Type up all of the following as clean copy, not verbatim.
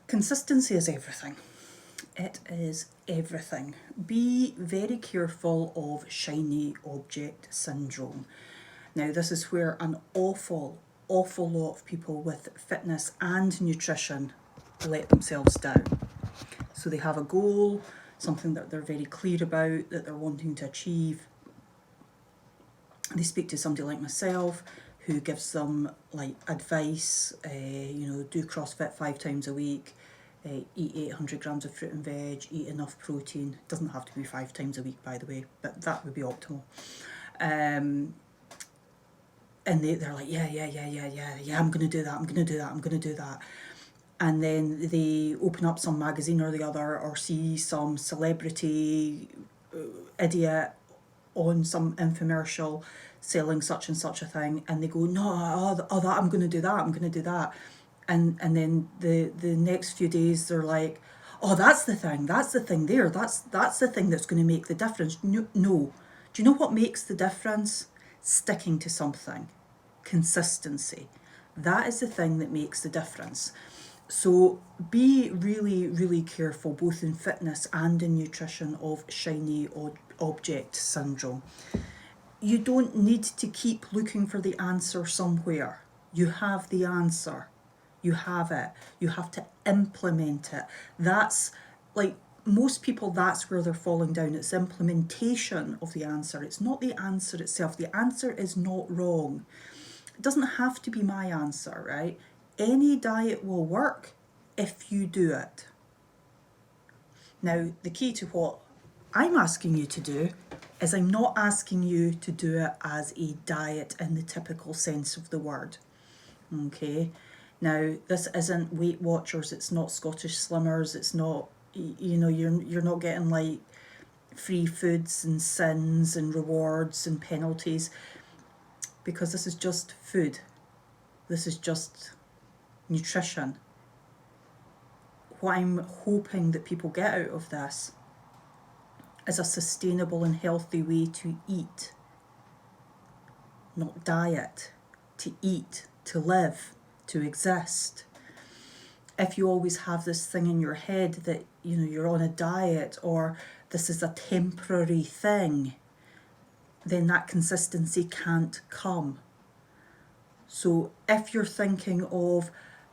Consistency is everything. It is everything. Be very careful of shiny object syndrome. Now, this is where an awful lot of people with fitness and nutrition let themselves down. So they have a goal, something that they're very clear about, that they're wanting to achieve. They speak to somebody like myself who gives them like advice, do CrossFit 5 times a week, eat 800 grams of fruit and veg, eat enough protein. It doesn't have to be 5 times a week, by the way, but that would be optimal. And they're like, yeah, I'm going to do that. And then they open up some magazine or the other, or see some celebrity idiot on some infomercial selling such and such a thing, and they go, no, that I'm going to do that. And then the next few days they're like, oh, that's the thing there, that's the thing that's going to make the difference. No. Do you know what makes the difference? Sticking to something. Consistency. That is the thing that makes the difference. So be really, really careful, both in fitness and in nutrition, of shiny object syndrome. You don't need to keep looking for the answer somewhere. You have the answer. You have it. You have to implement it. That's like most people, that's where they're falling down. It's implementation of the answer. It's not the answer itself. The answer is not wrong. It doesn't have to be my answer, right? Any diet will work if you do it. Now, the key to what I'm asking you to do is I'm not asking you to do it as a diet in the typical sense of the word. Okay? Now, this isn't Weight Watchers, it's not Scottish Slimmers, it's not, you're not getting like free foods and sins and rewards and penalties, because this is just food. This is just nutrition. What I'm hoping that people get out of this is a sustainable and healthy way to eat. Not diet. To eat, to live, to exist. If you always have this thing in your head that, you're on a diet or this is a temporary thing, then that consistency can't come. So if you're thinking of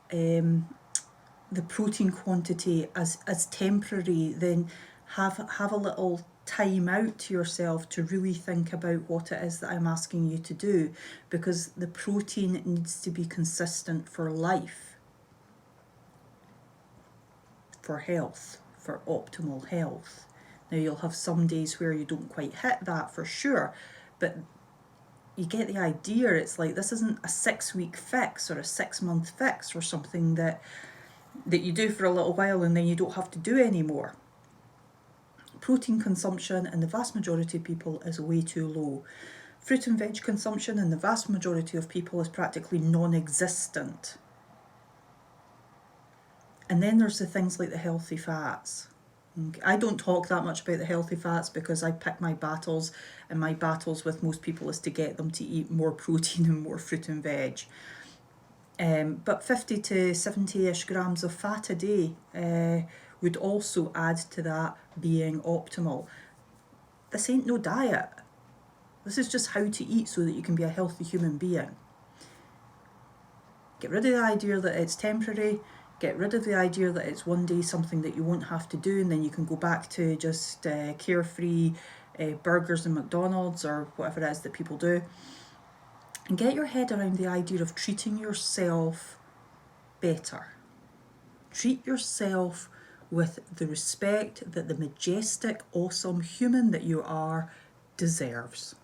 the protein quantity as temporary, then have a little time out to yourself to really think about what it is that I'm asking you to do, because the protein needs to be consistent for life, for health, for optimal health. Now, you'll have some days where you don't quite hit that for sure, but you get the idea. It's like, this isn't a 6-week fix or a 6-month fix or something that you do for a little while and then you don't have to do anymore. Protein consumption in the vast majority of people is way too low. Fruit and veg consumption in the vast majority of people is practically non-existent. And then there's the things like the healthy fats. I don't talk that much about the healthy fats because I pick my battles, and my battles with most people is to get them to eat more protein and more fruit and veg. But 50 to 70-ish grams of fat a day would also add to that being optimal. This ain't no diet. This is just how to eat so that you can be a healthy human being. Get rid of the idea that it's temporary. Get rid of the idea that it's one day something that you won't have to do and then you can go back to just carefree burgers and McDonald's or whatever it is that people do. And get your head around the idea of treating yourself better. Treat yourself with the respect that the majestic, awesome human that you are deserves.